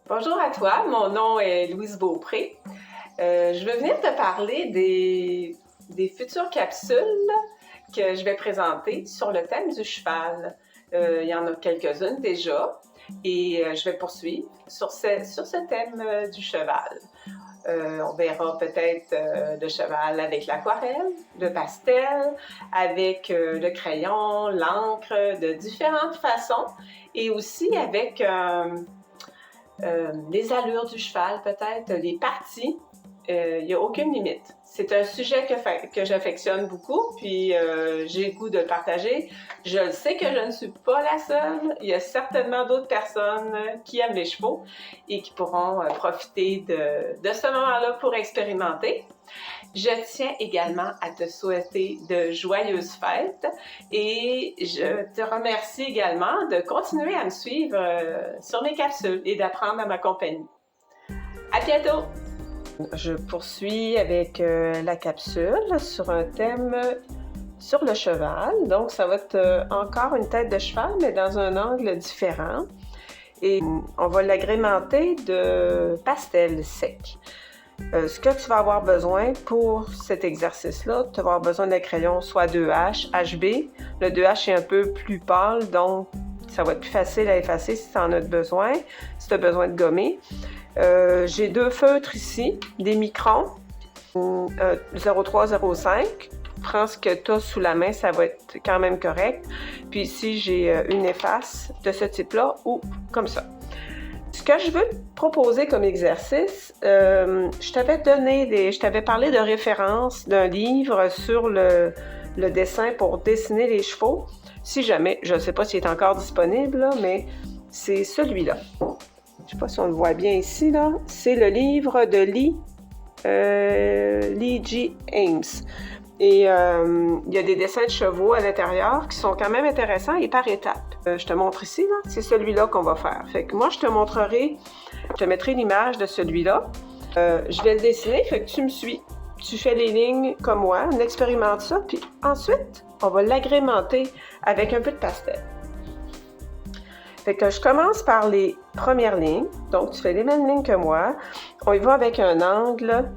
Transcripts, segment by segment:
Bonjour à toi, mon nom est Louise Beaupré. Je veux venir te parler des futures capsules que je vais présenter sur le thème du cheval. Il y en a quelques-unes déjà et je vais poursuivre sur ce thème du cheval. On verra peut-être le cheval avec l'aquarelle, le pastel, avec le crayon, l'encre, de différentes façons et aussi avec les allures du cheval, peut-être, les parties. Il n'y a aucune limite. C'est un sujet que j'affectionne beaucoup, puis j'ai le goût de le partager. Je le sais que je ne suis pas la seule. Il y a certainement d'autres personnes qui aiment les chevaux et qui pourront profiter de ce moment-là pour expérimenter. Je tiens également à te souhaiter de joyeuses fêtes et je te remercie également de continuer à me suivre sur mes capsules et d'apprendre à ma compagnie. À bientôt! Je poursuis avec la capsule sur un thème sur le cheval. Donc, ça va être encore une tête de cheval, mais dans un angle différent. Et on va l'agrémenter de pastels secs. Ce que tu vas avoir besoin pour cet exercice-là, tu vas avoir besoin d'un crayon soit 2H, HB. Le 2H est un peu plus pâle, donc ça va être plus facile à effacer si tu en as besoin, si tu as besoin de gommer. J'ai deux feutres ici, des microns, 0,3-0,5. Prends ce que tu as sous la main, ça va être quand même correct. Puis ici, j'ai une efface de ce type-là ou comme ça. Ce que je veux te proposer comme exercice, je t'avais parlé de référence d'un livre sur le dessin pour dessiner les chevaux. Si jamais, je ne sais pas s'il est encore disponible, là, mais c'est celui-là. Je ne sais pas si on le voit bien ici, là. C'est le livre de Lee G. Ames. Et il y a des dessins de chevaux à l'intérieur qui sont quand même intéressants et par étapes. Je te montre ici, là, c'est celui-là qu'on va faire. Fait que moi, je te mettrai l'image de celui-là. Je vais le dessiner, fait que tu me suis. Tu fais les lignes comme moi, on expérimente ça, puis ensuite, on va l'agrémenter avec un peu de pastel. Fait que je commence par les premières lignes. Donc, tu fais les mêmes lignes que moi. On y va avec un angle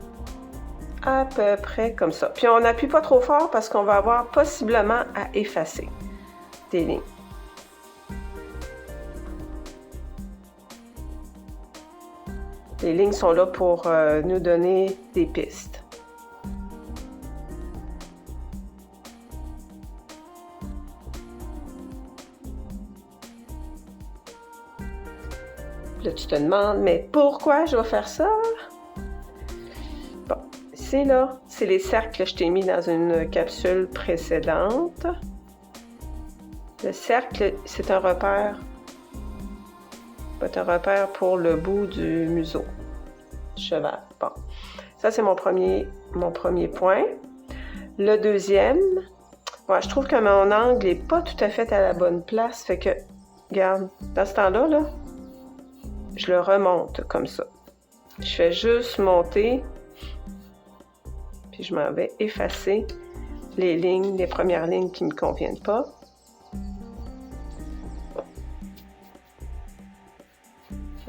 à peu près comme ça. Puis on n'appuie pas trop fort parce qu'on va avoir possiblement à effacer des lignes. Les lignes sont là pour nous donner des pistes. Là, tu te demandes, mais pourquoi je vais faire ça? Bon, ici, là, c'est les cercles que je t'ai mis dans une capsule précédente. Le cercle, c'est un repère. C'est un repère pour le bout du museau du cheval. Bon, ça, c'est mon premier point. Le deuxième, je trouve que mon angle n'est pas tout à fait à la bonne place. Fait que, regarde, dans ce temps-là, là, je le remonte comme ça. Je fais juste monter, puis je m'en vais effacer les premières lignes qui ne me conviennent pas.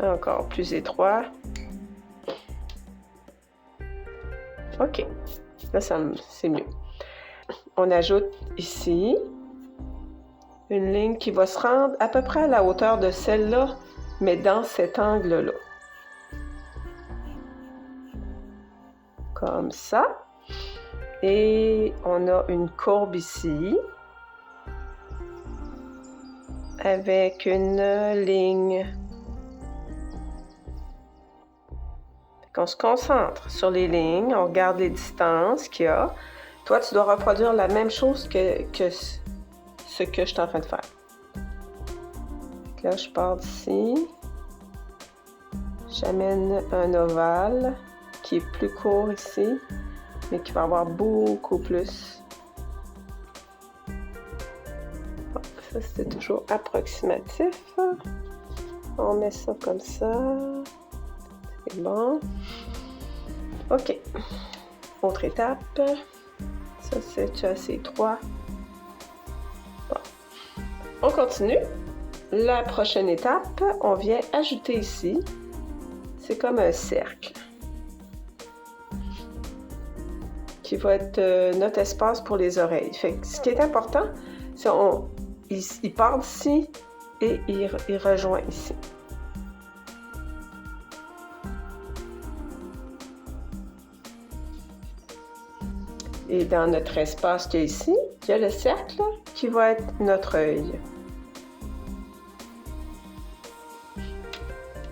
Encore plus étroit. OK. Là, c'est mieux. On ajoute ici une ligne qui va se rendre à peu près à la hauteur de celle-là, mais dans cet angle-là. Comme ça. Et on a une courbe ici avec une ligne. On se concentre sur les lignes, on regarde les distances qu'il y a. Toi, tu dois reproduire la même chose que ce que je suis en train de faire. Donc là, je pars d'ici. J'amène un ovale qui est plus court ici, mais qui va avoir beaucoup plus. Bon, ça, c'est toujours approximatif. On met ça comme ça. C'est bon. OK. Autre étape. Ça, c'est assez étroit. Bon. On continue. La prochaine étape, on vient ajouter ici C'est comme un cercle qui va être notre espace pour les oreilles. Fait que ce qui est important, c'est il part d'ici et il rejoint ici. Et dans notre espace qui est ici, il y a le cercle qui va être notre œil.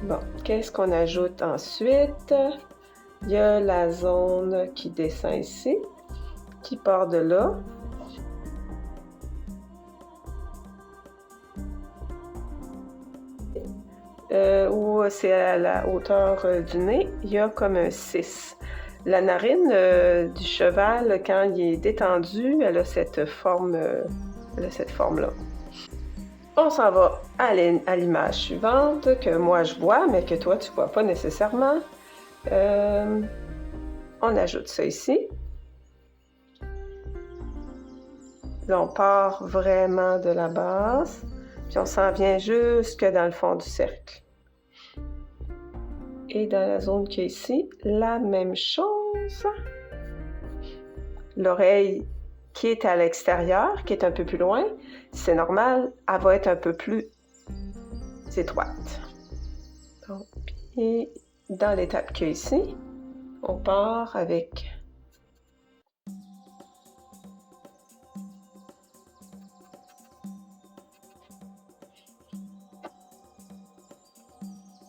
Bon, qu'est-ce qu'on ajoute ensuite? Il y a la zone qui descend ici, qui part de là. Où c'est à la hauteur du nez, il y a comme un 6. La narine du cheval, quand il est détendu, elle a cette forme-là. On s'en va à l'image suivante que moi je vois, mais que toi tu ne vois pas nécessairement. On ajoute ça ici. Là, on part vraiment de la base, puis on s'en vient jusque dans le fond du cercle. Et dans la zone qui est ici, la même chose. L'oreille qui est à l'extérieur, qui est un peu plus loin, c'est normal, elle va être un peu plus étroite. Donc, et dans l'étape qu'il y a ici, on part avec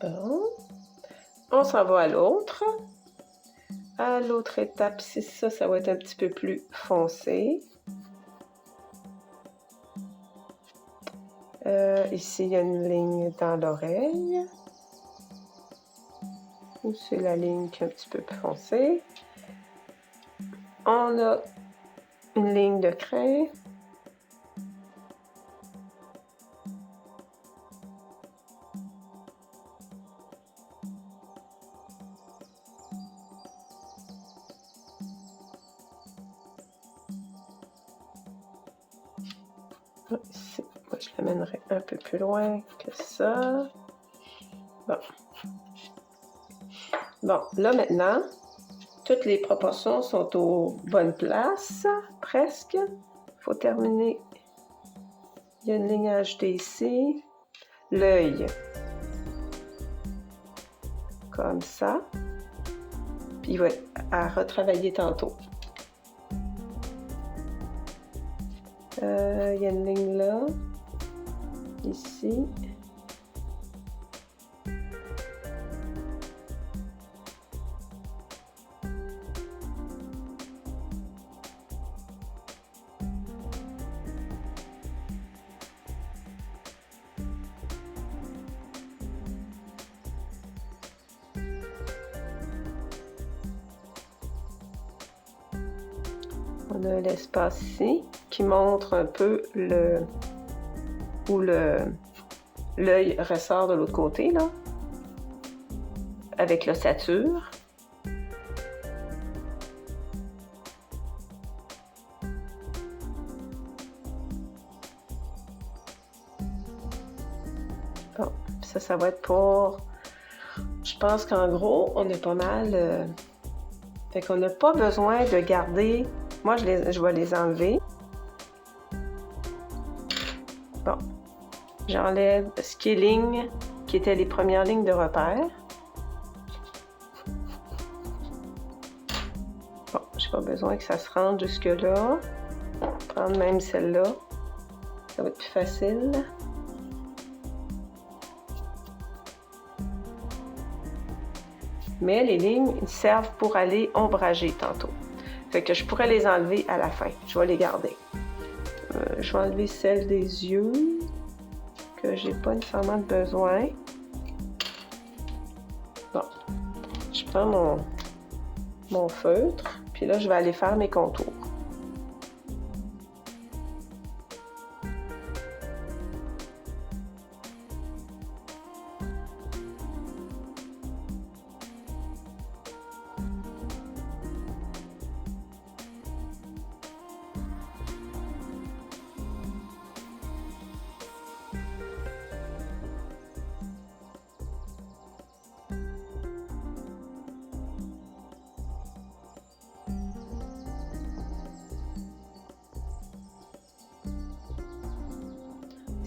bon. On s'en va à l'autre. À l'autre étape, c'est ça, ça va être un petit peu plus foncé. Ici, il y a une ligne dans l'oreille. Ou c'est la ligne qui est un petit peu plus foncée. On a une ligne de crin. Ici, moi je l'amènerai un peu plus loin que ça. Bon. Bon, là maintenant, toutes les proportions sont aux bonnes places, presque. Il faut terminer. Il y a une ligne à ajouter ici. L'œil. Comme ça. Puis il va être à retravailler tantôt. Il y a une ligne là. Ici. On a l'espace ici qui montre un peu où l'œil ressort de l'autre côté, là, avec l'ossature. Bon, ça va être pour... Je pense qu'en gros, on est pas mal... Fait qu'on n'a pas besoin de garder... Moi, je vais les enlever. Bon. J'enlève ce qui est ligne, qui étaient les premières lignes de repère. Bon, j'ai pas besoin que ça se rende jusque-là. Prendre même celle-là. Ça va être plus facile. Mais les lignes, ils servent pour aller ombrager tantôt. Fait que je pourrais les enlever à la fin. Je vais les garder. Je vais enlever celle des yeux, que j'ai pas nécessairement besoin. Bon. Je prends mon feutre, puis là, je vais aller faire mes contours.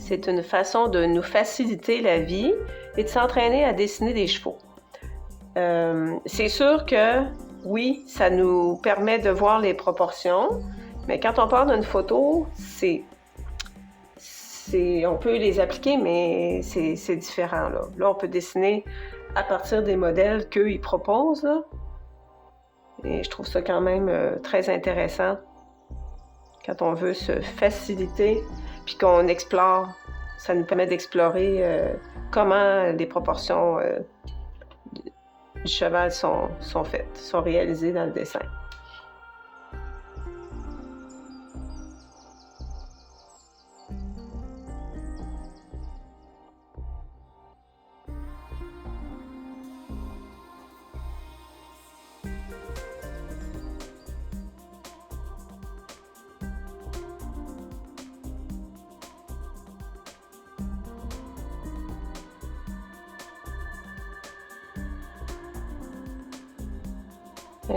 c'est une façon de nous faciliter la vie et de s'entraîner à dessiner des chevaux. C'est sûr que, oui, ça nous permet de voir les proportions, mais quand on part d'une photo, on peut les appliquer, mais c'est différent. Là, on peut dessiner à partir des modèles qu'eux, ils proposent. Là. Et je trouve ça quand même très intéressant quand on veut se faciliter, puis qu'on explore. Ça nous permet d'explorer comment les proportions du cheval sont faites, sont réalisées dans le dessin.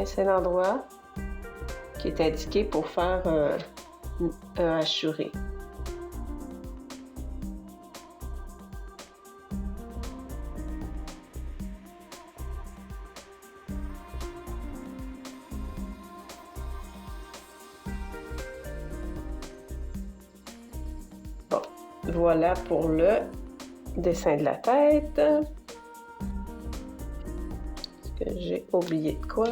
C'est l'endroit qui est indiqué pour faire un hachuré. Bon, voilà pour le dessin de la tête. J'ai oublié de quoi?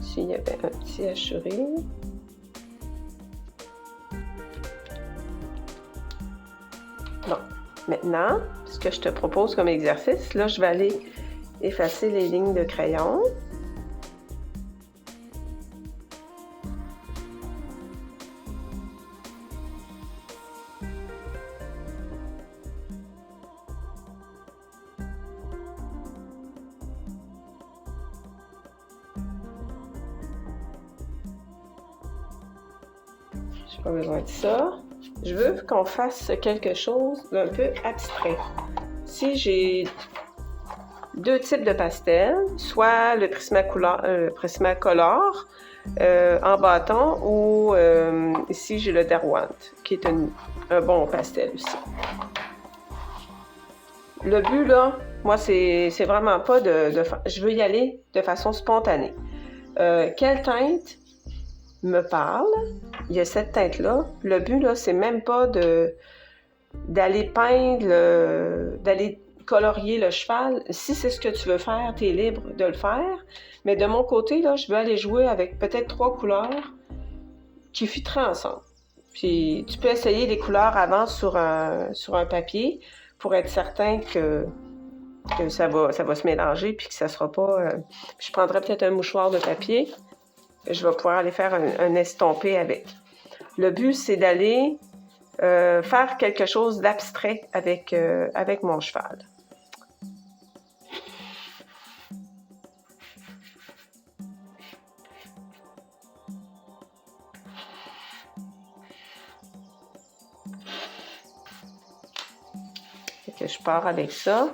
S'il y avait un petit hachuré. Bon, maintenant, ce que je te propose comme exercice, là, je vais aller effacer les lignes de crayon. J'ai pas besoin de ça. Je veux qu'on fasse quelque chose d'un peu abstrait. Si j'ai deux types de pastels, soit le Prismacolor en bâton ou ici j'ai le Derwent, qui est un bon pastel aussi. Le but là, moi c'est vraiment pas je veux y aller de façon spontanée. Quelle teinte me parle? Il y a cette teinte-là. Le but, là, c'est même pas d'aller peindre, d'aller colorier le cheval. Si c'est ce que tu veux faire, tu es libre de le faire. Mais de mon côté, là, je veux aller jouer avec peut-être 3 couleurs qui fitteraient ensemble. Puis tu peux essayer les couleurs avant sur un papier pour être certain que ça va se mélanger puis que ça sera pas... je prendrai peut-être un mouchoir de papier. Je vais pouvoir aller faire un estompé avec. Le but, c'est d'aller faire quelque chose d'abstrait avec mon cheval. Fait que je pars avec ça.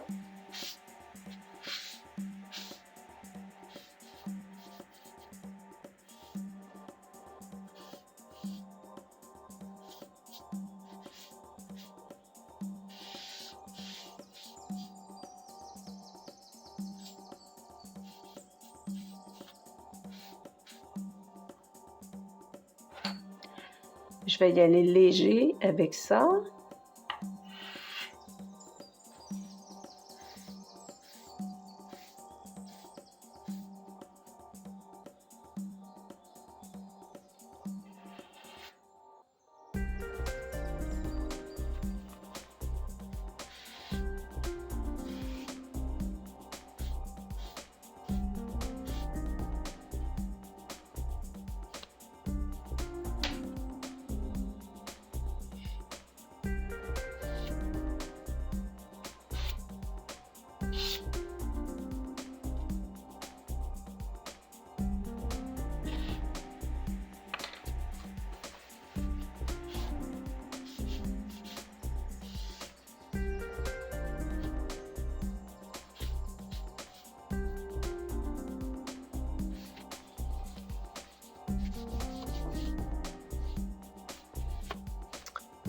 Je vais y aller léger avec ça.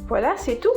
Voilà, c'est tout.